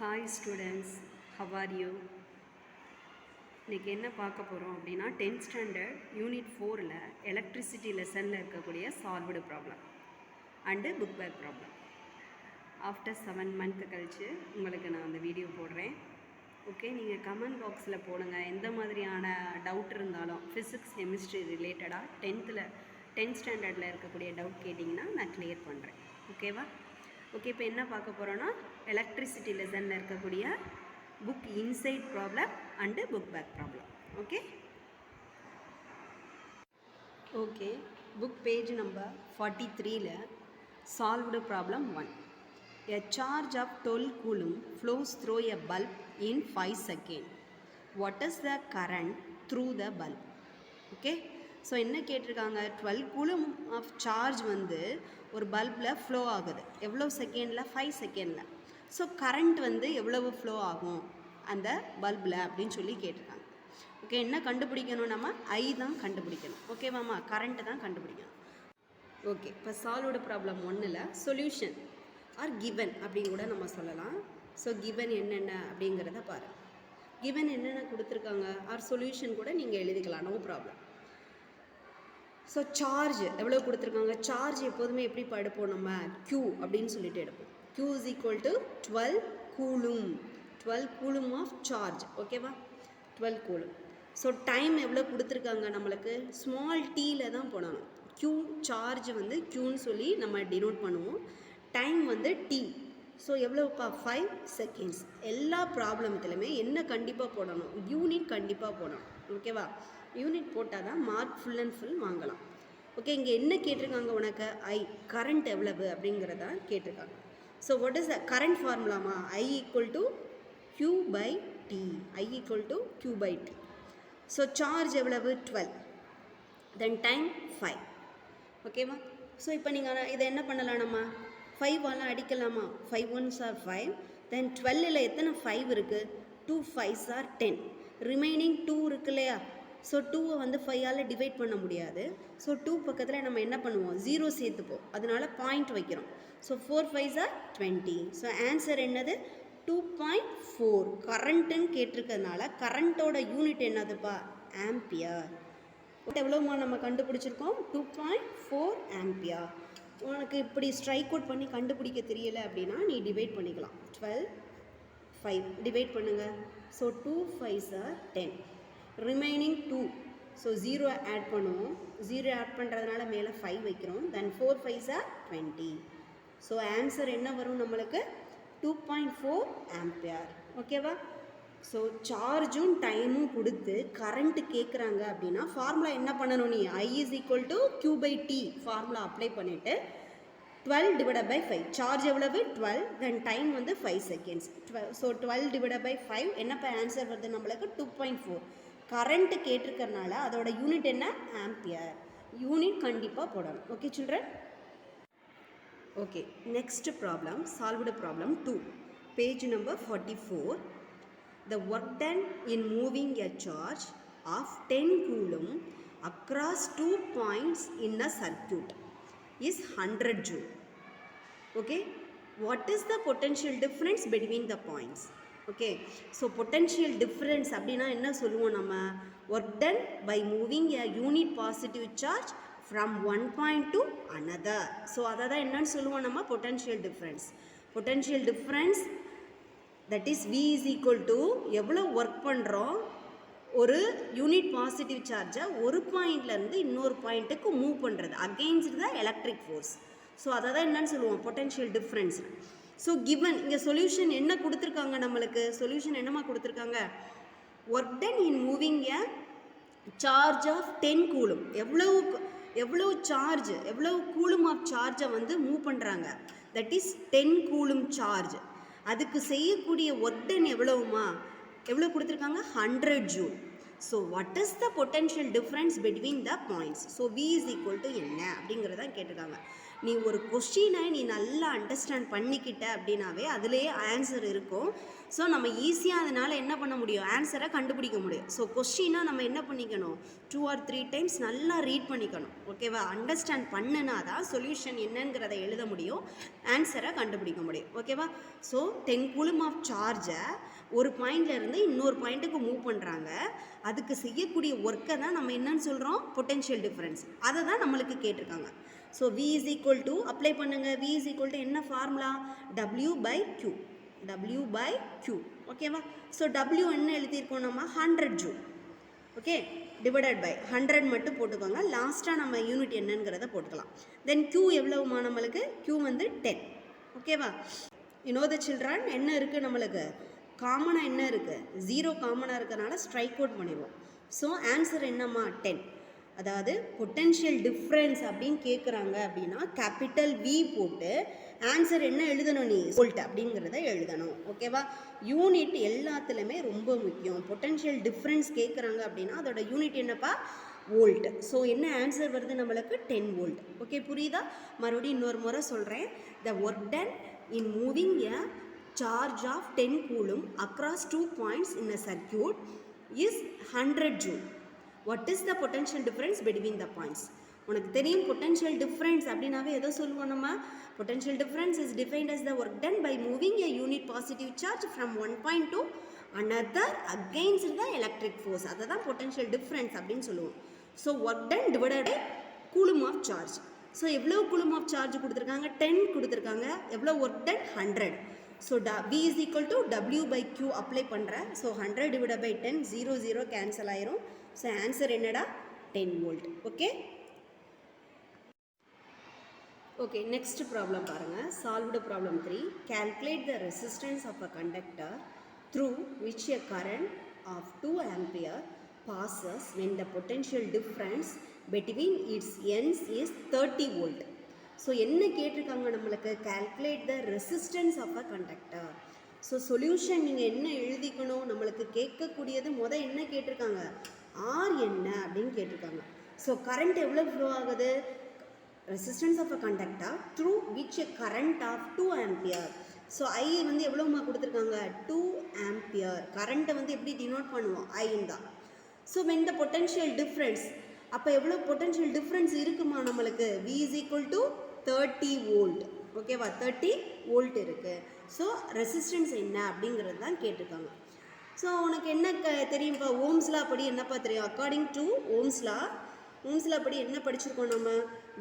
Hi students, how are you? இன்றைக்கி என்ன பார்க்க போகிறோம் அப்படின்னா 10th ஸ்டாண்டர்ட் யூனிட் 4ல் எலக்ட்ரிசிட்டி லெசனில் இருக்கக்கூடிய solved problem and book back problem. After 7 month கழித்து உங்களுக்கு நான் அந்த வீடியோ போடுறேன். ஓகே, நீங்கள் கமெண்ட் பாக்ஸில் போடுங்க. எந்த மாதிரியான டவுட் இருந்தாலும் ஃபிசிக்ஸ் கெமிஸ்ட்ரி ரிலேட்டடாக 10th ஸ்டாண்டர்டில் இருக்கக்கூடிய டவுட் கேட்டிங்கன்னா நான் கிளியர் பண்ணுறேன். ஓகேவா? ஓகே, இப்போ என்ன பார்க்க போகிறோன்னா எலக்ட்ரிசிட்டி லெசனில் இருக்கக்கூடிய book inside problem and book back problem. Okay, book page number 43ல் solved problem 1. A charge of 12 coulomb flows through a bulb in 5 seconds. What is the current through the bulb? Okay, so என்ன கேட்டிருக்காங்க, 12 coulomb of charge வந்து ஒரு பல்பில் flow ஆகுது. எவ்வளோ செகண்டில்? 5 செகண்டில். So current வந்து எவ்வளவு ஃப்ளோ ஆகும் அந்த பல்பில் அப்படின்னு சொல்லி கேட்டிருக்காங்க. ஓகே, என்ன கண்டுபிடிக்கணும்? நம்ம ஐ தான் கண்டுபிடிக்கணும். ஓகேவாம்மா, கரண்ட்டு தான் கண்டுபிடிக்கணும். ஓகே, இப்போ சால்வ்டு ப்ராப்ளம் 1ல் சொல்யூஷன் ஆர் கிவன் அப்படின்னு கூட நம்ம சொல்லலாம். ஸோ கிவன் என்னென்ன அப்படிங்கிறத பாருங்கள். கிவன் என்னென்ன கொடுத்துருக்காங்க ஆர் சொல்யூஷன் கூட நீங்கள் எழுதிக்கலாம், நோ ப்ராப்ளம். ஸோ சார்ஜ் எவ்வளோ கொடுத்துருக்காங்க? சார்ஜ் எப்போதுமே எப்படி எடுப்போம் நம்ம? Q அப்படின்னு சொல்லிட்டு எடுப்போம். Q is equal to 12 coulomb. 12 coulomb of charge. ஓகேவா? 12 கூலும். ஸோ டைம் எவ்வளோ கொடுத்துருக்காங்க நம்மளுக்கு? ஸ்மால் டீயில் தான் போடணும். Q சார்ஜ் வந்து Qன்னு சொல்லி நம்ம டினோட் பண்ணுவோம். டைம் வந்து T. ஸோ எவ்வளோப்பா? 5 seconds. எல்லா ப்ராப்ளத்துலையுமே என்ன கண்டிப்பாக போடணும்? யூனிட் கண்டிப்பாக போடணும். ஓகேவா? யூனிட் போட்டால் தான் மார்க் ஃபுல் அண்ட் ஃபுல் வாங்கலாம். ஓகே, இங்கே என்ன கேட்டிருக்காங்க உனக்கு? ஐ கரண்ட் எவ்வளவு அப்படிங்கிறத கேட்டிருக்காங்க. So what is the current ஃபார்முலாமா? I equal to Q by T. I equal to Q by T. So charge எவ்வளவு? 12. Then time 5. ஓகேவா? ஸோ இப்போ நீங்கள் இதை என்ன பண்ணலாம்? நம்ம 5 அடிக்கலாமா? 5 1s are 5. தென் 12ல் எத்தனை 5 இருக்குது? 2 5s are 10. ரிமைனிங் 2 இருக்கு இல்லையா? ஸோ 2வை வந்து 5ஆல் டிவைட் பண்ண முடியாது. ஸோ 2 பக்கத்தில் நம்ம என்ன பண்ணுவோம்? 0 சேர்த்துப்போம். அதனால பாயிண்ட் வைக்கிறோம். So 4 5s are 20. So answer என்னது? 2.4. கரண்ட்டுன்னு கேட்டிருக்கிறதுனால கரண்ட்டோட யூனிட் என்னதுப்பா? ஆம்பியர். எவ்வளோமா நம்ம கண்டுபிடிச்சிருக்கோம்? 2.4 ஆம்பியர். உனக்கு இப்படி ஸ்ட்ரைக் அவுட் பண்ணி கண்டுபிடிக்க தெரியலை அப்படின்னா நீ டிவைட் பண்ணிக்கலாம். 12 5 டிவைட் பண்ணுங்கள். So 2 5s are 10. Remaining 2. So 0 add பண்ணுவோம். 0 ஆட் பண்ணுறதுனால மேலே 5 வைக்கிறோம். தென் 4 5s are 20. ஸோ ஆன்சர் என்ன வரும் நம்மளுக்கு? 2.4 ஆம்பியர். ஓகேவா? ஸோ சார்ஜும் டைமும் கொடுத்து கரண்ட்டு கேட்குறாங்க அப்படின்னா ஃபார்முலா என்ன பண்ணணும்? நீ I is equal to Q by T formula apply பண்ணிவிட்டு 12 டிவைட் பை 5. சார்ஜ் எவ்வளவு? 12. தென் டைம் வந்து 5 seconds. ஸோ 12 டிவைட் பை 5 என்னப்போ ஆன்சர் வருது நம்மளுக்கு? 2.4. கரண்ட்டு கேட்டிருக்கறனால அதோட யூனிட் என்ன? ஆம்பியர். யூனிட் கண்டிப்பாக போடணும். Okay children? Okay, next problem solved problem 2, page number 44. The work done in moving a charge of 10 coulomb across 2 points in a circuit is 100 joule. Okay, what is the potential difference between the points? Okay, so potential difference அப்படின்னா என்ன சொல்லுவோம் நம்ம? Work done by moving a unit positive charge from one point to another. So அதை தான் என்னன்னு சொல்லுவோம் நம்ம? potential difference. potential difference that is V is equal to எவ்வளோ ஒர்க் பண்ணுறோம் ஒரு யூனிட் பாசிட்டிவ் சார்ஜை ஒரு பாயிண்ட்லேருந்து இன்னொரு பாயிண்ட்டுக்கு மூவ் பண்ணுறது against the electric force. So அதை தான் என்னன்னு சொல்லுவோம்? Potential difference. ஸோ கிவன் இங்கே சொல்யூஷன் என்ன கொடுத்துருக்காங்க நம்மளுக்கு? சொல்யூஷன் என்னமா கொடுத்துருக்காங்க? Work done in moving a charge of 10 coulomb. எவ்வளோ சார்ஜ், எவ்வளோ கூலும் ஆஃப் சார்ஜை வந்து மூவ் பண்ணுறாங்க? That is 10 coulomb charge. அதுக்கு செய்யக்கூடிய ஒர்க் டன் எவ்வளவுமா? எவ்வளோ கொடுத்துருக்காங்க? 100 joule. So what is the potential difference between the points? So V is equal to என்ன அப்படிங்கிறதான் கேட்டிருக்காங்க. நீ ஒரு கொஸ்டினை நீ நல்லா அண்டர்ஸ்டாண்ட் பண்ணிக்கிட்ட அப்படின்னாவே அதுலேயே ஆன்சர் இருக்கும். ஸோ நம்ம ஈஸியாக அதனால் என்ன பண்ண முடியும், ஆன்சரை கண்டுபிடிக்க முடியும். ஸோ கொஸ்டினை நம்ம என்ன பண்ணிக்கணும், 2 or 3 டைம்ஸ் நல்லா ரீட் பண்ணிக்கணும். ஓகேவா, அண்டர்ஸ்டாண்ட் பண்ணுனா தான் சொல்யூஷன் என்னங்கிறத எழுத முடியும், ஆன்சரை கண்டுபிடிக்க முடியும். ஓகேவா. ஸோ 10 கூலும் ஆஃப் சார்ஜை ஒரு பாயிண்ட்லேருந்து இன்னொரு பாயிண்ட்டுக்கு மூவ் பண்ணுறாங்க. அதுக்கு செய்யக்கூடிய ஒர்க்கை தான் நம்ம என்னன்னு சொல்கிறோம், பொட்டென்ஷியல் டிஃப்ரென்ஸ். அதை தான் நம்மளுக்கு கேட்டிருக்காங்க. So V is equal to apply பண்ணுங்கள். V is equal to என்ன formula, W by Q. W by Q. ஓகேவா. ஸோ W என்ன எழுதியிருக்கோம் நம்ம, 100 ஜூல். ஓகே, டிவைடட் பை 100 மட்டும் போட்டுக்கோங்க. லாஸ்ட்டாக நம்ம யூனிட் என்னங்கிறத போட்டுக்கலாம். தென் Q எவ்வளவுமா நம்மளுக்கு, Q வந்து 10. ஓகேவா. த சில்ட்ரன் என்ன இருக்குது நம்மளுக்கு, காமனாக என்ன இருக்குது, 0 காமனாக இருக்கிறனால ஸ்ட்ரைக் அவுட் பண்ணிடுவோம். ஸோ ஆன்சர் என்னம்மா, 10. அதாவது பொட்டென்ஷியல் டிஃப்ரென்ஸ் அப்படின்னு கேட்குறாங்க அப்படின்னா கேபிட்டல் V போட்டு ஆன்சர் என்ன எழுதணும், நீ வோல்ட் அப்படிங்கிறத எழுதணும். ஓகேவா. யூனிட் எல்லாத்துலேயுமே ரொம்ப முக்கியம். பொட்டென்ஷியல் டிஃப்ரென்ஸ் கேட்குறாங்க அப்படின்னா அதோட யூனிட் என்னப்பா, வோல்ட். ஸோ என்ன ஆன்சர் வருது நம்மளுக்கு, 10 வோல்ட். ஓகே, புரியுதா. மறுபடியும் இன்னொரு முறை சொல்கிறேன். The work done in moving a charge of 10 coulomb across 2 points in a circuit is 100 joule. What is the potential difference between the points? உனக்கு தெரியும் potential difference அப்படினாவே எதை சொல்லுவோம் நம்ம, potential difference is defined as the work done by moving a unit positive charge from one point to another against the electric force. அதை தான் potential difference அப்படின்னு சொல்லுவோம். So work done divided by coulomb of charge. So எவ்வளோ coulomb of charge கொடுத்துருக்காங்க, 10 கொடுத்துருக்காங்க. எவ்வளோ work done, 100. So V is equal to W by Q apply பண்ணுறேன். So 100 divided by 10, 0 0 cancel ஆயிரும். ஸோ ஆன்சர் என்னடா, 10 volt. Okay. Okay, next problem பாருங்கள். Solved problem 3. Calculate the resistance of a conductor through which a current of 2 ampere passes when the potential difference between its ends is 30 volt. So என்ன கேட்டிருக்காங்க நம்மளுக்கு, calculate the resistance of a conductor. So solution நீங்கள் என்ன எழுதிக்கணும், நம்மளுக்கு கேட்கக்கூடியது என்ன கேட்டிருக்காங்க, R என்ன அப்படின்னு கேட்டிருக்காங்க. ஸோ கரண்ட் எவ்வளோ ஃப்ளோ ஆகுது, resistance of a conductor through which a current of 2 ampere. So I வந்து எவ்வளோமா கொடுத்துருக்காங்க, 2 ampere. கரண்ட்டை வந்து எப்படி டினோட் பண்ணுவோம், I தான். So when the potential difference, அப்போ எவ்வளோ பொட்டென்ஷியல் டிஃப்ரென்ஸ் இருக்குமா நம்மளுக்கு, V is equal to 30 volt. ஓகேவா, 30 வோல்ட் இருக்குது. ஸோ ரெசிஸ்டன்ஸ் என்ன அப்படிங்கிறது தான் கேட்டிருக்காங்க. ஸோ உனக்கு என்ன தெரியும்ப்பா, ஓம்ஸ்லா படி என்னப்பா தெரியும், அக்கார்டிங் டு ஓம்ஸ்லா படி என்ன படிச்சிருக்கோம் நம்ம,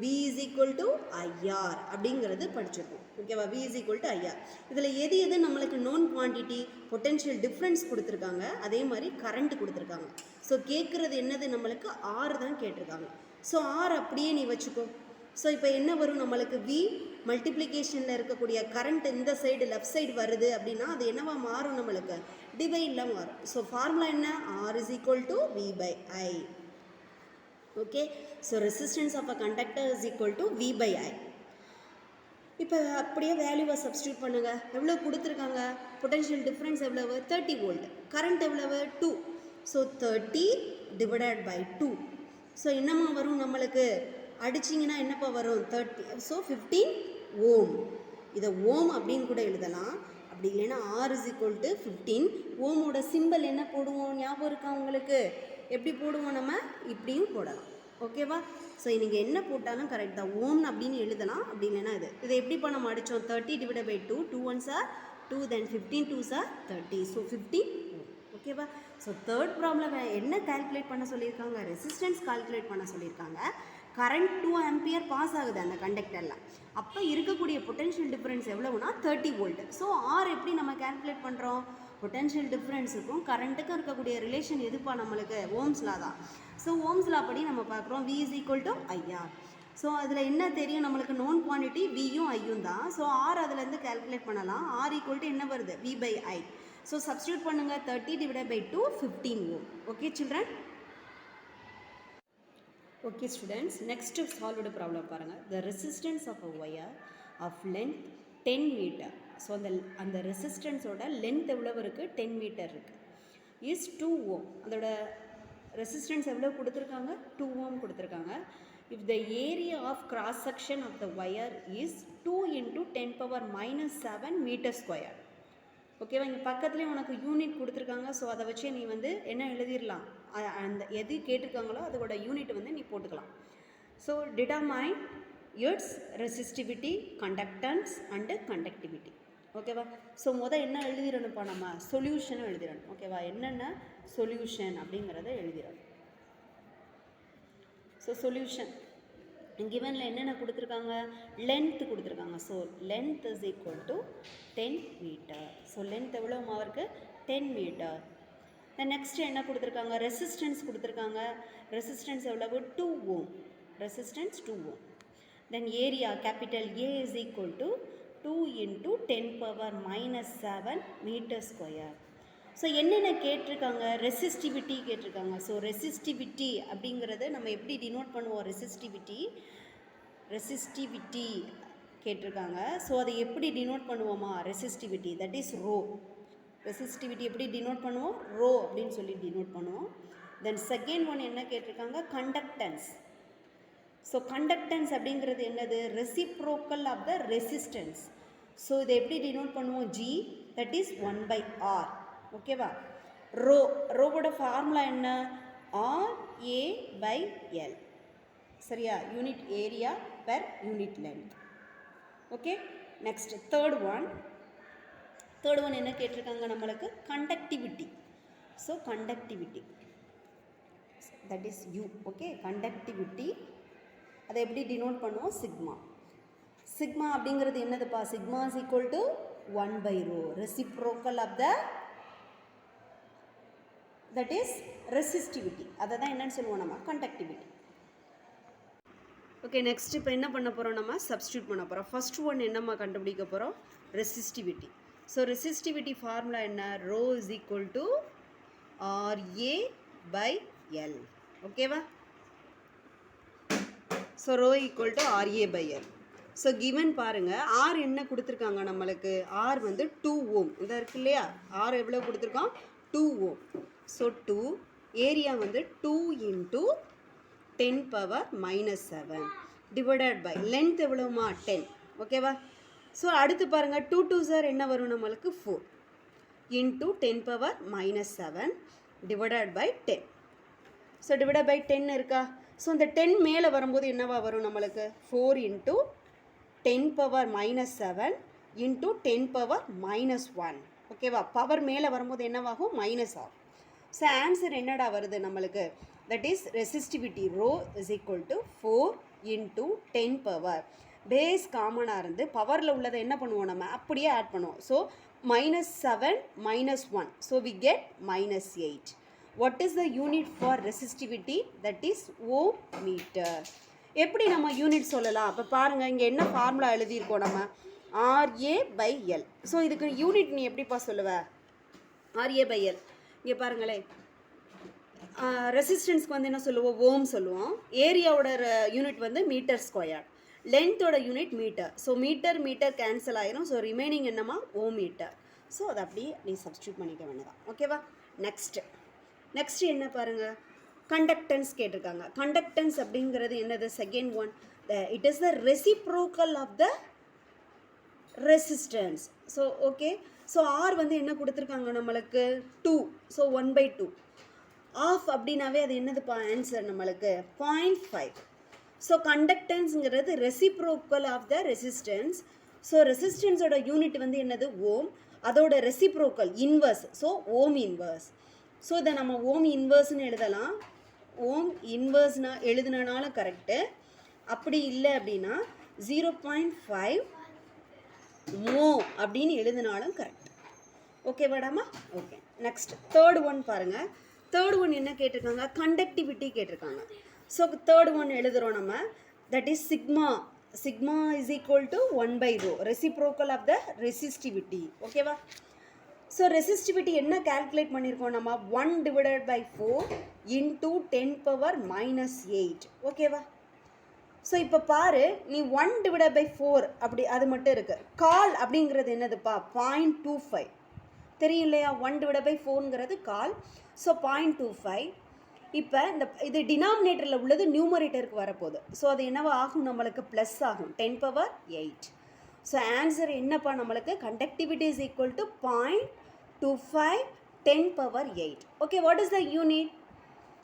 V is equal to IR அப்படிங்கிறது படிச்சிருக்கோம். ஓகேவா, V is equal to IR. இதில் எது நம்மளுக்கு நோன் குவான்டிட்டி, பொட்டென்ஷியல் டிஃப்ரென்ஸ் கொடுத்துருக்காங்க, அதே மாதிரி கரண்ட் கொடுத்துருக்காங்க. ஸோ கேட்குறது என்னது நம்மளுக்கு, R தான் கேட்டிருக்காங்க. ஸோ R அப்படியே நீ வச்சுக்கோ. ஸோ இப்போ என்ன வரும் நம்மளுக்கு, V மல்டிப்ளிகேஷனில் இருக்கக்கூடிய கரண்ட் இந்த சைடு லெஃப்ட் சைடு வருது அப்படின்னா அது என்னவா மாறும் நம்மளுக்கு, டிவைடில் மாறும். ஸோ ஃபார்முலா என்ன, R is equal to V by I. Okay. So resistance of a conductor is equal to V by I. இப்போ அப்படியே வேல்யூவை சப்ஸ்டியூட் பண்ணுங்கள். எவ்வளோ கொடுத்துருக்காங்க, பொட்டென்ஷியல் டிஃப்ரென்ஸ் எவ்வளவு, 30 வோல்ட். கரண்ட் எவ்வளவு, 2. So 30 divided by 2. ஸோ என்னம்மா வரும் நம்மளுக்கு, அடிச்சிங்கன்னா என்னப்பா வரும், 30. ஸோ 15 ஓம். இதை ஓம் அப்படின்னு கூட எழுதலாம். அப்படி இல்லைன்னா R is equal to 15. ஓமோட simple என்ன போடுவோம், ஞாபகம் இருக்கா உங்களுக்கு, எப்படி போடுவோம் நம்ம, இப்படியும் போடலாம். ஓகேவா. ஸோ நீங்கள் என்ன போட்டாலும் கரெக்ட் தான், ஓம் அப்படின்னு எழுதலாம். அப்படி இல்லைன்னா இதை எப்படி நம்ம அடித்தோம், 30 divide by 2, 2 1s are 2, then 15 2s are 30. So 15 ஓம். ஓகேவா. ஸோ தேர்ட் ப்ராப்ளம் என்ன கால்குலேட் பண்ண சொல்லியிருக்காங்க, ரெசிஸ்டன்ஸ் கால்குலேட் பண்ண சொல்லியிருக்காங்க. கரண்ட் 2 ஆம்பியர் பாஸ் ஆகுது அந்த கண்டக்டரில். அப்போ இருக்கக்கூடிய பொட்டென்ஷியல் டிஃப்ரென்ஸ் எவ்வளவுனா 30 வோல்ட். ஸோ ஆர் எப்படி நம்ம கால்குலேட் பண்ணுறோம், பொட்டென்ஷியல் டிஃப்ரென்ஸுக்கும் கரண்ட்டுக்கும் இருக்கக்கூடிய ரிலேஷன் எதுப்பா நம்மளுக்கு, ஓம்ஸ்லா தான். ஸோ ஓம்ஸ்லா படி நம்ம பார்க்குறோம், V is equal to IR. So அதில் என்ன தெரியும் நம்மளுக்கு, நோன் குவான்டிட்டி Vயும் Iயும் தான். ஸோ ஆர் அதுலேருந்து கால்குலேட் பண்ணலாம். R equal to என்ன வருது, V by I. So substitute பண்ணுங்கள், 30 divide by 2, 15 ohm. Okay children. Okay students, next solved problem பாருங்கள். The resistance of a wire of length 10 metre. So அந்த ரெசிஸ்டன்ஸோட லென்த் எவ்வளவு இருக்குது, 10 மீட்டர் இருக்குது. Is 2 ohm. அதோட ரெசிஸ்டன்ஸ் எவ்வளோ கொடுத்துருக்காங்க, 2 ஓம் கொடுத்துருக்காங்க. if the area of cross section of the wire is 2 into 10 power minus 7 meter square. ஓகேவா, இங்கே பக்கத்துலேயே உனக்கு யூனிட் கொடுத்துருக்காங்க. ஸோ அதை வச்சு நீ வந்து என்ன எழுதிடலாம், அந்த எது கேட்டிருக்காங்களோ அதோட யூனிட் வந்து நீ போட்டுக்கலாம். So determine it's resistivity, conductance and conductivity. ஓகேவா, ஸோ என்ன எழுதிடணும்ப்பா, நம்ம சொல்யூஷனும் எழுதிடணும். ஓகேவா, என்னென்ன சொல்யூஷன் அப்படிங்கிறத எழுதிடணும். ஸோ சொல்யூஷன் கிவனில் என்னென்ன கொடுத்துருக்காங்க, லென்த்து கொடுத்துருக்காங்க. So length is equal to 10 metre. So length எவ்வளோ மாவருக்கு, 10 மீட்டர். தென் நெக்ஸ்ட் என்ன கொடுத்துருக்காங்க, ரெசிஸ்டன்ஸ் கொடுத்துருக்காங்க. ரெசிஸ்டன்ஸ் எவ்வளவு, 2 ohm. Resistance 2 ohm. Then area capital A is equal to 2 into 10 power minus 7 metre square. So என்னென்ன கேட்டிருக்காங்க, ரெசிஸ்டிவிட்டி கேட்டிருக்காங்க. ஸோ ரெசிஸ்டிவிட்டி அப்படிங்கிறத நம்ம எப்படி டினோட் பண்ணுவோம், ரெசிஸ்டிவிட்டி கேட்டிருக்காங்க. ஸோ அதை எப்படி டினோட் பண்ணுவோமா, resistivity that is rho. Resistivity எப்படி டினோட் பண்ணுவோம், ரோ அப்படின்னு சொல்லி டினோட் பண்ணுவோம். தென் செகண்ட் ஒன் என்ன கேட்டிருக்காங்க, கண்டக்டன்ஸ். ஸோ கண்டக்டன்ஸ் அப்படிங்கிறது என்னது, reciprocal of the resistance. So இதை எப்படி டினோட் பண்ணுவோம், ஜி தட் இஸ் 1/r. ஓகேவா, ரோவோட ஃபார்முலா என்ன, RA/L. சரியா, unit area per unit length. Okay, next third one என்ன கேட்டிருக்காங்க நம்மளுக்கு, conductivity. So conductivity that is U. Okay, conductivity அதை எப்படி டினோட் பண்ணுவோம், சிக்மா அப்படிங்கிறது என்னதுப்பா, sigma is equal to 1/ρ, reciprocal of the that is resistivity. அதை தான் என்னன்னு சொல்லுவோம் நம்ம, கண்டக்டிவிட்டி. ஓகே, நெக்ஸ்ட் இப்போ என்ன பண்ண போகிறோம், நம்ம சப்ஸ்டியூட் பண்ண போகிறோம். ஃபர்ஸ்ட் ஒன் என்னம்மா கண்டுபிடிக்க போகிறோம், ரெசிஸ்டிவிட்டி. ஸோ ரெசிஸ்டிவிட்டி ஃபார்முலா என்ன, rho is equal to RA/L. ஓகேவா, so rho equal to RA/L. So given பாருங்கள், ஆர் என்ன கொடுத்துருக்காங்க நம்மளுக்கு, ஆர் வந்து 2 ஓம். இதாக இருக்கு இல்லையா, ஆர் எவ்வளோ கொடுத்துருக்கோம், 2 ஓம். ஸோ 2, ஏரியா வந்து 2 into 10 power minus 7 divided by length எவ்வளோமா, 10. ஓகேவா, ஸோ அடுத்து பாருங்கள், 2 2s என்ன வரும் நம்மளுக்கு, 4 into 10 power minus 7 divided by 10. So divided by 10 இருக்கா. ஸோ இந்த 10 மேலே வரும்போது என்னவா வரும் நம்மளுக்கு, 4 into 10 power minus 7 into 10 power minus 1. ஓகேவா, பவர் மேலே வரும்போது என்னவாகும், மைனஸ் ஆகும். ஸோ ஆன்சர் என்னடா வருது நம்மளுக்கு, that is resistivity rho is equal to 4 into 10 power. Base காமனாக இருந்து பவரில் உள்ளதை என்ன பண்ணுவோம், நம்ம அப்படியே ஆட் பண்ணுவோம். So -7 -1, so we get -8. What is the unit for resistivity, that is ohm meter. எப்படி நம்ம யூனிட் சொல்லலாம், அப்போ பாருங்கள் இங்கே என்ன ஃபார்முலா எழுதியிருக்கோம் நம்ம, RA/L. ஸோ இதுக்கு யூனிட் நீ எப்படிப்பா சொல்லுவ, RA/L. இங்கே பாருங்களேன், ரெசிஸ்டன்ஸ்க்கு வந்து என்ன சொல்லுவோம், ஓம் சொல்லுவோம். ஏரியாவோட யூனிட் வந்து மீட்டர் ஸ்கொயர். லென்த்தோட unit metre. So metre cancel ஆயிரும். ஸோ ரிமைனிங் என்னமா, ஓம் மீட்டர். ஸோ அதை அப்படியே நீ சப்ஸ்டியூட் பண்ணிக்க வேண்டியதான். ஓகேவா, நெக்ஸ்ட் என்ன பாருங்கள், கண்டக்டன்ஸ் கேட்டிருக்காங்க. கண்டக்டன்ஸ் அப்படிங்கிறது என்னது, second one, it is the reciprocal of the resistance. So okay, so R வந்து என்ன கொடுத்துருக்காங்க நம்மளுக்கு, 2. ஸோ 1/2. ஆஃப் அப்படின்னாவே அது என்னதுப்பா ஆன்சர் நம்மளுக்கு 0.5. ஸோ கண்டக்டன்ஸுங்கிறது reciprocal of the resistance. So ரெசிஸ்டன்ஸோட யூனிட் வந்து என்னது, ஓம். அதோட reciprocal inverse, so ohm inverse. So இதை நம்ம ஓம் இன்வர்ஸ்னு எழுதலாம். ஓம் இன்வர்ஸ்னா எழுதுனாலும் கரெக்டு. அப்படி இல்லை அப்படின்னா 0.5 மோ அப்படின்னு எழுதினாலும் கரெக்ட். ஓகே வாடாமா, ஓகே. நெக்ஸ்ட் தேர்ட் ஒன் பாருங்கள். தேர்ட் ஒன் என்ன கேட்டிருக்காங்க, கண்டக்டிவிட்டி கேட்டிருக்காங்க. ஸோ தேர்ட் ஒன் எழுதுகிறோம் நம்ம, that is sigma is equal to 1/ρ, reciprocal of the resistivity. ஓகேவா, ஸோ ரெசிஸ்டிவிட்டி என்ன கால்குலேட் பண்ணியிருக்கோம் நம்ம, 1/4 into 10 power minus 8. ஓகேவா, ஸோ இப்போ பாரு, நீ 1/4 அப்படி அது மட்டும் இருக்குது. கால் அப்படிங்கிறது என்னதுப்பா, 0.25 தெரியும் இல்லையா, 1/4ங்கிறது கால். ஸோ 0.25 இப்போ இது டினாமினேட்டரில் உள்ளது நியூமரேட்டருக்கு வரப்போகுது. ஸோ அது என்னவா ஆகும், நம்மளுக்கு ப்ளஸ் ஆகும், 10⁻8. ஸோ ஆன்சர் என்னப்பா நம்மளுக்கு, conductivity is equal to 0.25 10⁻8. Okay, what is the unit?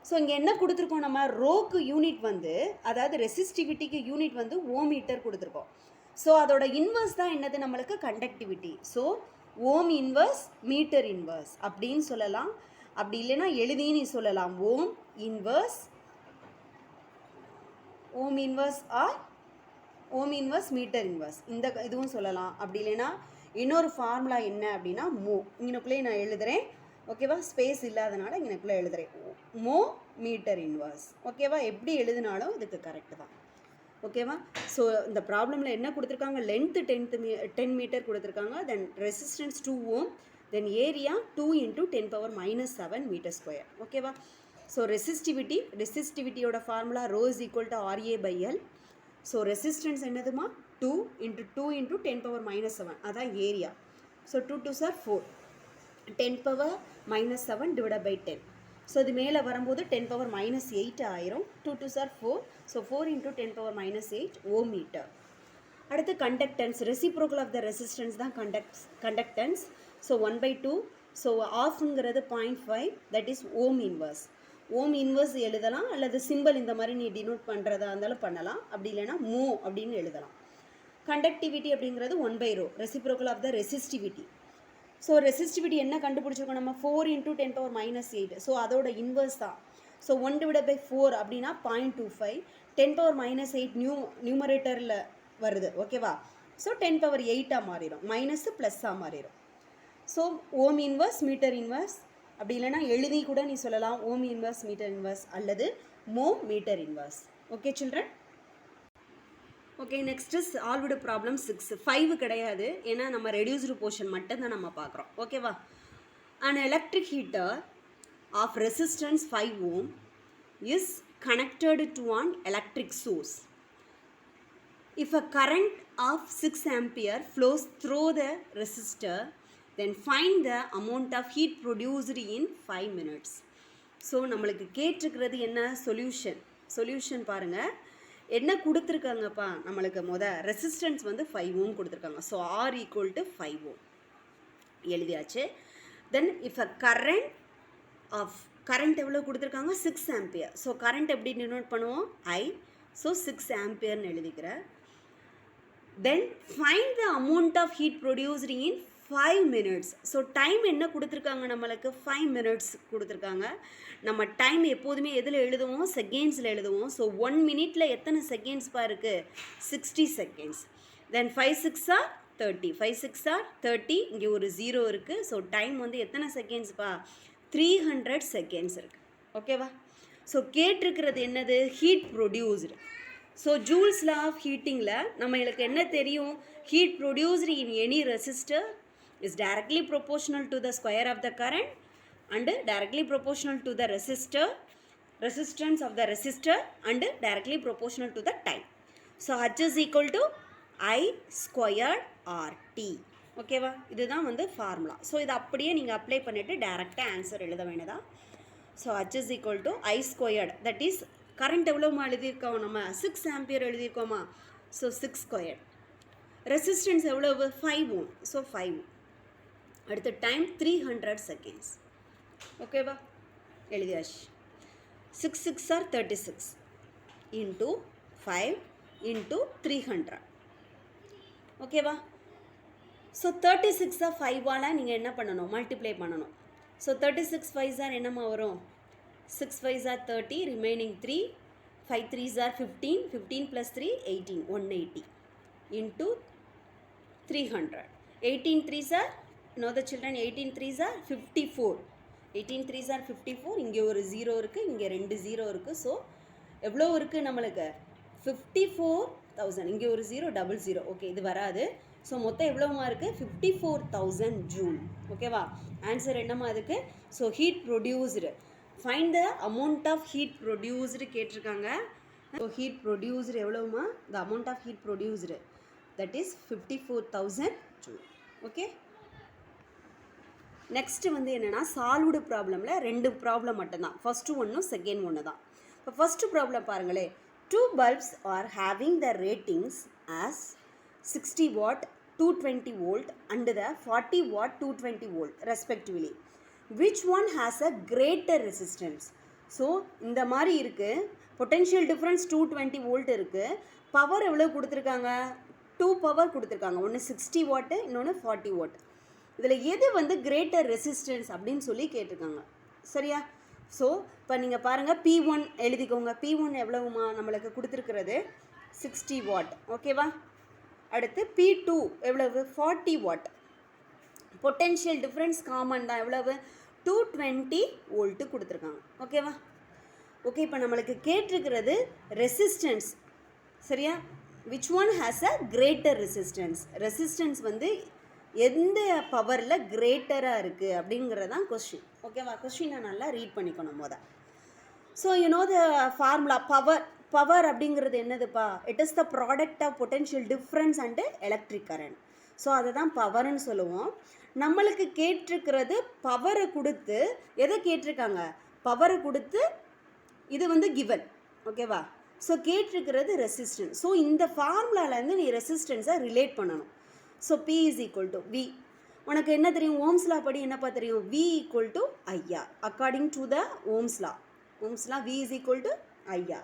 So இங்கே என்ன கொடுத்துருக்கோம், நம்ம ரோக்கு யூனிட் வந்து, அதாவது ரெசிஸ்டிவிட்டிக்கு யூனிட் வந்து ஓமீட்டர் கொடுத்துருக்கோம். ஸோ அதோட இன்வர்ஸ் தான் என்னது நம்மளுக்கு, conductivity. So ohm inverse metre inverse அப்படின்னு சொல்லலாம். அப்படி இல்லைன்னா எழுதி நீ சொல்லலாம், ஓம் இன்வர்ஸ் ஆர் ஓம் இன்வர்ஸ் மீட்டர் இன்வர்ஸ், இந்த இதுவும் சொல்லலாம். அப்படி இல்லைன்னா இன்னொரு ஃபார்முலா என்ன அப்படின்னா மோ, இங்கனுக்குள்ளே நான் எழுதுகிறேன். ஓகேவா, ஸ்பேஸ் இல்லாதனால இங்கனுக்குள்ளே எழுதுகிறேன், மோ மீட்டர் இன்வர்ஸ். ஓகேவா, எப்படி எழுதினாலும் இதுக்கு கரெக்டு தான். ஓகேவா, ஸோ இந்த ப்ராப்ளமில் என்ன கொடுத்துருக்காங்க, லென்த்து 10 மீட்டர் கொடுத்துருக்காங்க, then resistance 2 ohm, then area 2 × 10⁻−7 meter square. ஓகேவா, ஸோ ரெசிஸ்டிவிட்டியோட formula rho is equal to RA/L. So resistance என்னதுமா, 2 × 2 × 10⁻−7, அதான் area. So 2 2s are 4, 10⁻−7 divided by 10. So இது மேலே வரும்போது 10⁻−8 ஆயிரும். 2 2s are 4, so 4 × 10⁻−8 ohm metre. அடுத்து conductance, reciprocal of the resistance தான் conductance. So 1/2, so ஆஃப்ங்கிறது 0.5, that is ohm inverse. Ohm inverse எழுதலாம், அல்லது சிம்பிள் இந்த மாதிரி நீ டினோட் பண்ணுறதா இருந்தாலும் பண்ணலாம். அப்படி இல்லைனா மோ அப்படின்னு எழுதலாம். கண்டக்டிவிட்டி அப்படிங்கிறது 1/ρ, reciprocal of the resistivity. So resistivity என்ன கண்டுபிடிச்சிருக்கோம் நம்ம, 4 × 10⁻−8. ஸோ அதோட இன்வர்ஸ் தான். ஸோ 1/4 அப்படின்னா 0.25, 10⁻−8 நியூமரேட்டரில் வருது. ஓகேவா, ஸோ 10⁻8 மாறிடும், மைனஸ் ப்ளஸ்ஸாக மாறிடும். So ohm inverse metre inverse, அப்படி இல்லைனா எழுதி கூட நீ சொல்லலாம், ஓம் இன்வர்ஸ் மீட்டர் இன்வர்ஸ் அல்லது mho meter inverse. Okay children. Okay, next solved problem 6. 5 கிடையாது, ஏன்னா நம்ம ரெடியூஸ்டு போர்ஷன் மட்டும்தான் நம்ம பார்க்குறோம். ஓகேவா, an electric heater of resistance 5 ohm is connected to an electric source. If a current of 6 ampere flows through the resistor, then find the amount of heat produced in 5 minutes. So நம்மளுக்கு கேட்டிருக்கிறது என்ன, solution பாருங்கள். என்ன கொடுத்துருக்காங்கப்பா நம்மளுக்கு, resistance வந்து 5 ஓம் கொடுத்துருக்காங்க. So R = 5 ஓம் எழுதியாச்சு. தென் if a current எவ்வளோ கொடுத்துருக்காங்க, 6 ஆம்பியர். ஸோ கரண்ட் எப்படி டினோட் பண்ணுவோம், I. ஸோ 6 ஆம்பியர்னு எழுதிக்கிறேன். Then find the amount of heat produced in 5 minutes. So time என்ன கொடுத்துருக்காங்க நம்மளுக்கு, 5 minutes கொடுத்துருக்காங்க. நம்ம டைம் எப்போதுமே எதில் எழுதுவோம், செகண்ட்ஸில் எழுதுவோம். ஸோ 1 minute எத்தனை செகண்ட்ஸ்ப்பா இருக்குது, 60 seconds. தென் 5 6 are 30, 5 6 are 30, இங்கே ஒரு 0 இருக்குது. ஸோ டைம் வந்து எத்தனை செகண்ட்ஸ்ப்பா, 300 seconds இருக்குது. ஓகேவா, ஸோ கேட்டிருக்கிறது என்னது, heat produced. So Joule's law of ஹீட்டிங்கில் நம்மளுக்கு என்ன தெரியும், heat produced in any resistor is directly proportional to the square of the current and directly proportional to the resistance of the resistor and directly proportional to the time. So H is equal to I squared RT. ஓகேவா, இதுதான் வந்து formula. So இதை அப்படியே நீங்கள் apply பண்ணிவிட்டு டேரெக்டாக answer எழுத வேண்டியதா. So H is equal to I squared, that is current எவ்வளோமா எழுதியிருக்கோம் நம்ம, 6 ஆம்பியர் எழுதியிருக்கோமா. So 6 squared. ரெசிஸ்டன்ஸ் எவ்வளவு, 5 ஓம். ஸோ 5. அடுத்த டைம் 300 seconds. ஓகேவா, எழுதியாச்சு. 6 6 are 36 into 5 into 300. ஓகேவா, ஸோ 36 5ஆல் நீங்கள் என்ன பண்ணணும், மல்டிப்ளை பண்ணணும். ஸோ 36 5s are என்னம்மா வரும், 6 5s are 30, remaining 3, 5 3s are 15, 15 plus 3 18, 180 into 300. 18 3s are, know the children, 18 3s are 54, 18 3s are 54. இங்கே ஒரு 0 இருக்குது, இங்கே 2 0 இருக்குது. ஸோ எவ்வளோ இருக்குது நம்மளுக்கு, 54,000. இங்கே ஒரு 0 டபுள் 0. ஓகே, இது வராது. ஸோ மொத்தம் எவ்வளோமா இருக்குது, 54,000 ஜூல். ஓகேவா, ஆன்சர் என்னம்மா அதுக்கு. So heat produced, find the amount of heat produced கேட்டிருக்காங்க. ஸோ ஹீட் ப்ரொடியூஸ்டு எவ்வளோமா, the amount of heat produced, that is 54,000 joule. Okay, next வந்து என்னென்னா சால்வ்டு ப்ராப்ளமில் 2 ப்ராப்ளம் மட்டும்தான். ஃபஸ்ட்டு ஒன்றும் செகண்ட் ஒன்று தான். இப்போ ஃபஸ்ட்டு ப்ராப்ளம் பாருங்களே. 2 bulbs are having the ratings as 60 watt 220 volt and the 40 watt 220 volt respectively. Which one has a greater resistance? So இந்த மாதிரி இருக்குது. பொட்டென்ஷியல் டிஃப்ரென்ஸ் 220 வோல்ட் இருக்குது. பவர் எவ்வளோ கொடுத்துருக்காங்க? 2 பவர் கொடுத்துருக்காங்க. ஒன்று 60 வாட்டு, இன்னொன்று 40 வாட். இதில் எது வந்து கிரேட்டர் ரெசிஸ்டன்ஸ் அப்படின்னு சொல்லி கேட்டிருக்காங்க. சரியா? ஸோ இப்போ நீங்கள் பாருங்கள், P1 எழுதிக்கோங்க. P1 எவ்வளவுமா நம்மளுக்கு கொடுத்துருக்கிறது? 60 வாட். ஓகேவா? அடுத்து P2 எவ்வளவு? 40 வாட். பொட்டென்ஷியல் டிஃப்ரென்ஸ் காமன் தான். எவ்வளவு? 220 வோல்ட்டு கொடுத்துருக்காங்க. ஓகேவா? ஓகே, இப்போ நம்மளுக்கு கேட்டிருக்கிறது ரெசிஸ்டன்ஸ். சரியா? Which one has a greater resistance. Resistance வந்து எந்த பவரில் கிரேட்டராக இருக்குது அப்படிங்கிறதான் கொஸ்டின். ஓகேவா? கொஸ்டினை நல்லா ரீட் பண்ணிக்கணும் both. So you know the formula. Power அப்படிங்கிறது என்னதுப்பா? It is the product of potential difference and electric current. So அதை தான் பவர்னு சொல்லுவோம். நம்மளுக்கு கேட்டிருக்கிறது பவரை கொடுத்து, எதை கேட்டிருக்காங்க? பவரை கொடுத்து இது வந்து கிவன். ஓகேவா? ஸோ கேட்டிருக்கிறது ரெசிஸ்டன்ஸ். ஸோ இந்த ஃபார்முலாவிலேருந்து நீ ரெசிஸ்டன்ஸை ரிலேட் பண்ணணும். So P is equal to V. உனக்கு என்ன தெரியும்? ஓம்ஸ் லா படி என்னப்பா தெரியும்? V equal to IR. According to the Ohm's law. Ohm's law V is equal to IR.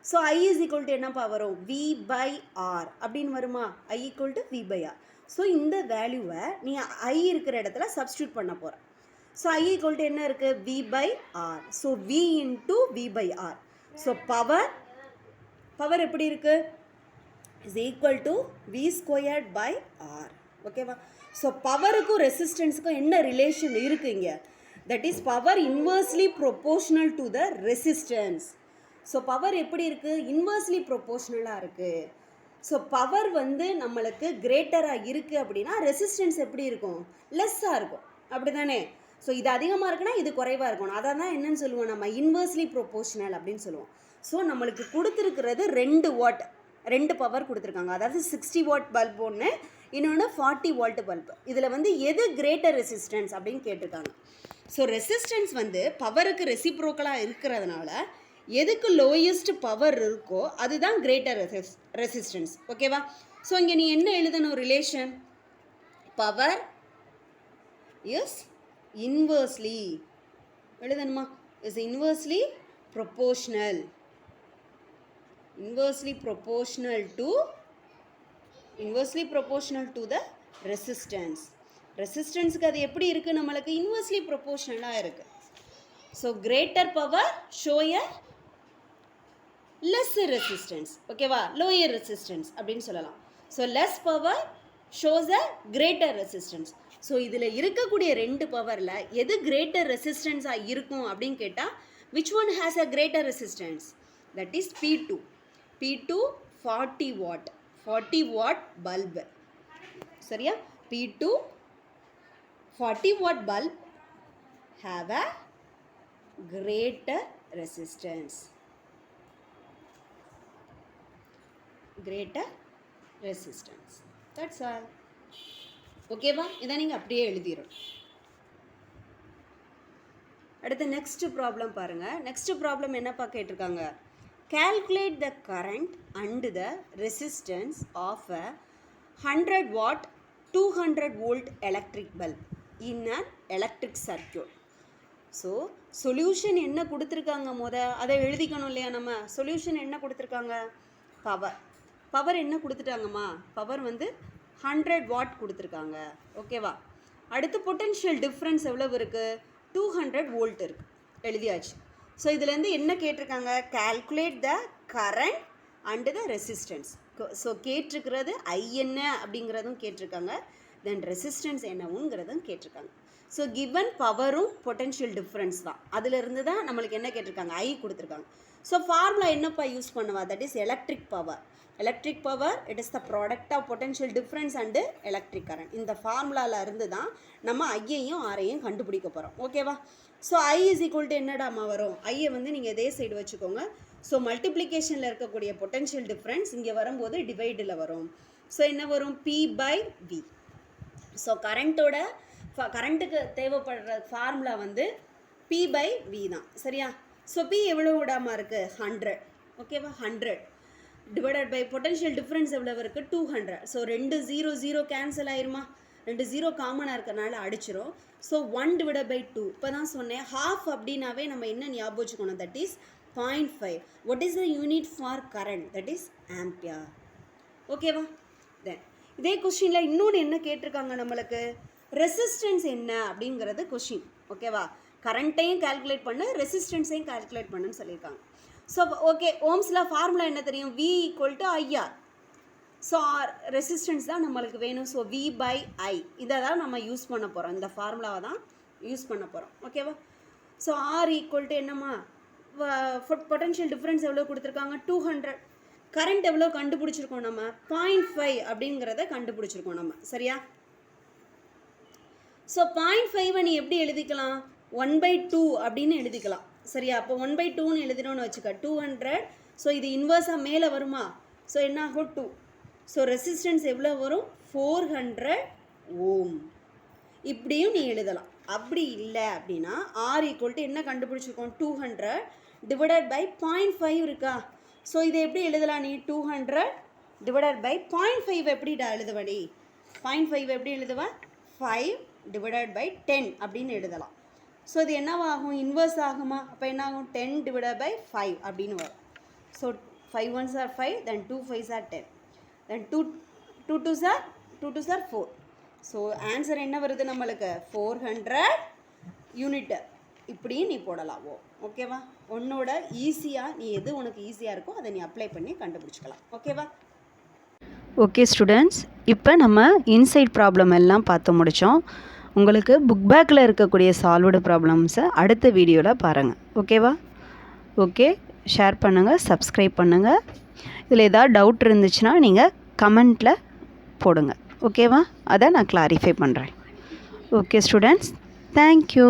So I is equal to என்னப்பா வரும்? V by R அப்படின்னு வருமா? I equal to V by R. So இந்த வேல்யூவை நீ I இருக்கிற இடத்துல substitute பண்ண போகிற. ஸோ I equal to என்ன இருக்குது? V by R. So V into V by R. So power எப்படி இருக்குது? is equal to V squared by R. ஓகேவா? ஸோ பவருக்கும் ரெசிஸ்டன்ஸுக்கும் என்ன ரிலேஷன் இருக்குது இங்கே? That is power inversely proportional to the resistance. So power எப்படி இருக்குது? இன்வர்ஸ்லி ப்ரொபோஷ்னலாக இருக்குது. ஸோ பவர் வந்து நம்மளுக்கு கிரேட்டராக இருக்குது அப்படின்னா ரெசிஸ்டன்ஸ் எப்படி இருக்கும்? லெஸ்ஸாக இருக்கும். அப்படி தானே? ஸோ இது அதிகமாக இருக்குன்னா இது குறைவாக இருக்கணும். அதை தான் என்னன்னு சொல்லுவோம்? நம்ம இன்வர்ஸ்லி ப்ரொபோஷ்னல் அப்படின்னு சொல்லுவோம். ஸோ நம்மளுக்கு கொடுத்துருக்கிறது 2 வாட், 2 பவர் கொடுத்துருக்காங்க. அதாவது 60 வாட் பல்ப் ஒன்று, இன்னொன்று 40 வாட் பல்ப். இதில் வந்து எது கிரேட்டர் ரெசிஸ்டன்ஸ் அப்படின்னு கேட்டிருக்காங்க. ஸோ ரெசிஸ்டன்ஸ் வந்து பவருக்கு ரெசிப்ரோக்கலாக இருக்கிறதுனால எதுக்கு லோயஸ்ட் பவர் இருக்கோ அதுதான் கிரேட்டர் ரெசிஸ்டன்ஸ். ஓகேவா? ஸோ இங்கே நீ என்ன எழுதணும்? ரிலேஷன் பவர் இஸ் இன்வர்ஸ்லி எழுதணுமா? Is inversely proportional. inversely proportional to the resistance. ரெசிஸ்டன்ஸுக்கு அது எப்படி இருக்குது? நம்மளுக்கு இன்வர்ஸ்லி ப்ரொபோஷ்னலாக இருக்குது. So greater power show a less resistance. ஓகேவா? லோயர் ரெசிஸ்டன்ஸ் அப்படின்னு சொல்லலாம். So less power shows a greater resistance. So இதில் இருக்கக்கூடிய 2 பவரில் எது கிரேட்டர் ரெசிஸ்டன்ஸாக இருக்கும் அப்படின்னு கேட்டால் which one has a greater resistance? That is P2. P2 40 watt, 40 watt bulb. சரியா? P2 40 watt bulb have a greater resistance. Greater resistance. That's all. ஓகேவா? இதை நீங்கள் அப்படியே எழுதிடும். அடுத்து நெக்ஸ்ட் ப்ராப்ளம் பாருங்கள். நெக்ஸ்ட் ப்ராப்ளம் என்னப்பா கேட்டிருக்காங்க? Calculate the current and the resistance of a 100 watt 200 volt electric bulb in an electric circuit. So solution என்ன கொடுத்துருக்காங்க? அதை எழுதிக்கணும் இல்லையா? நம்ம சொல்யூஷன் என்ன கொடுத்துருக்காங்க? பவர் என்ன கொடுத்துட்டாங்கம்மா? பவர் வந்து 100 வாட் கொடுத்துருக்காங்க. ஓகேவா? அடுத்து பொட்டென்ஷியல் டிஃப்ரென்ஸ் எவ்வளவு இருக்குது? 200 வோல்ட் இருக்குது. எழுதியாச்சு. ஸோ இதுலேருந்து என்ன கேட்டிருக்காங்க? Calculate the current and the resistance. So கேட்டிருக்கிறது ஐ என்ன அப்படிங்கிறதும் கேட்டிருக்காங்க, தென் ரெசிஸ்டன்ஸ் என்னவுங்கிறதும் கேட்டிருக்காங்க. ஸோ கிவன் பவரும் பொட்டென்ஷியல் டிஃப்ரென்ஸ் தான். அதிலிருந்து தான் நம்மளுக்கு என்ன கேட்டிருக்காங்க? ஐ கொடுத்துருக்காங்க. ஸோ ஃபார்முலா என்னப்பா யூஸ் பண்ணுவா? That is electric power. Electric power it is the product of potential difference and electric current. இந்த ஃபார்முலாவில் இருந்து தான் நம்ம ஐயையும் ஆரையும் கண்டுபிடிக்க போகிறோம். ஓகேவா? So I is equal to என்னடாமா வரும்? ஐயை வந்து நீங்கள் இதே சைடு வச்சுக்கோங்க. ஸோ மல்டிப்ளிகேஷனில் இருக்கக்கூடிய பொட்டென்ஷியல் டிஃப்ரென்ஸ் இங்கே வரும்போது டிவைடில் வரும். ஸோ என்ன வரும்? P by V. ஸோ கரண்ட்டோட கரண்ட்டுக்கு தேவைப்படுற ஃபார்முலா வந்து P/V தான் சரியா. ஸோ P எவ்வளோ விடாமல் இருக்குது 100 ஓகேவா. 100 டிவைடட் பை பொட்டன்ஷியல் டிஃப்ரென்ஸ் எவ்வளோ இருக்குது 200. ஸோ 2 0 0 கேன்சல் ஆயிருமா, 2 0 காமனாக இருக்கிறனால அடிச்சிரும். ஸோ 1 டிவைடட் பை 2 இப்போ தான் சொன்னேன். ஹாஃப் அப்படின்னாவே நம்ம என்ன ஞாபகம் வச்சுக்கணும், that is 0.5. What is the unit for current, that is ampere. ஓகேவா. தென் இதே கொஸ்டினில் இன்னொன்று என்ன கேட்டிருக்காங்க நம்மளுக்கு, ரெசிஸ்டன்ஸ் என்ன அப்படிங்கிறது கொஷின். ஓகேவா. கரண்ட்டையும் கால்குலேட் பண்ணு, ரெசிஸ்டன்ஸையும் கால்குலேட் பண்ணுன்னு சொல்லியிருக்காங்க. ஸோ ஓகே, ஓம்ஸில் ஃபார்முலா என்ன தெரியும், V = IR. ஸோ ரெசிஸ்டன்ஸ் தான் நம்மளுக்கு வேணும். ஸோ V/I இதை தான் நம்ம யூஸ் பண்ண போகிறோம், இந்த ஃபார்முலாவை தான் யூஸ் பண்ண போகிறோம். ஓகேவா. ஸோ R = என்னம்மா, பொட்டன்ஷியல் டிஃப்ரென்ஸ் எவ்வளோ கொடுத்துருக்காங்க 200. கரண்ட் எவ்வளோ கண்டுபிடிச்சிருக்கோம் நம்ம 0.5 அப்படிங்கிறத கண்டுபிடிச்சிருக்கோம் நம்ம சரியா. ஸோ 0.5 நீ எப்படி எழுதிக்கலாம், 1/2 அப்படின்னு எழுதிக்கலாம் சரியா. அப்போ 1/2ன்னு எழுதினோன்னு வச்சுக்க 200. ஸோ இது இன்வர்ஸாக மேலே வருமா, ஸோ என்ன ஆகும் 2. ஸோ ரெசிஸ்டன்ஸ் எவ்வளோ வரும் 400 ஓம். இப்படியும் நீ எழுதலாம். அப்படி இல்லை அப்படின்னா R = என்ன கண்டுபிடிச்சிருக்கோம் 200 டிவைடட் பை 0.5 இருக்கா. ஸோ இதை எப்படி எழுதலாம் நீ 200 டிவைடட் பை 0.5 எப்படிடா எழுதுவடி, 0.5 எப்படி எழுதுவா 5 டிவைடட் பை 10 அப்படின்னு எழுதலாம். ஸோ இது என்னவாகும், இன்வர்ஸ் ஆகுமா. அப்போ என்ன ஆகும் 10 டிவைடட் பை 5 அப்படின்னு வரும். So 5 1s are 5, then 2 5s are 10, then 2 2s are 4. So answer என்ன வருது நம்மளுக்கு 400 யூனிட். இப்படியும் நீ போடலாம். ஓகேவா. உன்னோட ஈஸியாக நீ எது உனக்கு ஈஸியாக இருக்கோ அதை நீ அப்ளை பண்ணி கண்டுபிடிச்சிக்கலாம். ஓகேவா. ஓகே ஸ்டூடெண்ட்ஸ், இப்போ நம்ம இன்சைட் ப்ராப்ளம் எல்லாம் பார்த்து முடித்தோம். உங்களுக்கு புக் பேக்கில் இருக்கக்கூடிய சால்வ்டு ப்ராப்ளம்ஸை அடுத்த வீடியோவில் பாருங்கள். ஓகேவா. ஓகே, ஷேர் பண்ணுங்கள், சப்ஸ்கிரைப் பண்ணுங்கள். இதில் ஏதாவது டவுட் இருந்துச்சுன்னா நீங்கள் கமெண்ட்டில் போடுங்க. ஓகேவா. அதை நான் கிளாரிஃபை பண்ணுறேன். Okay students, thank you.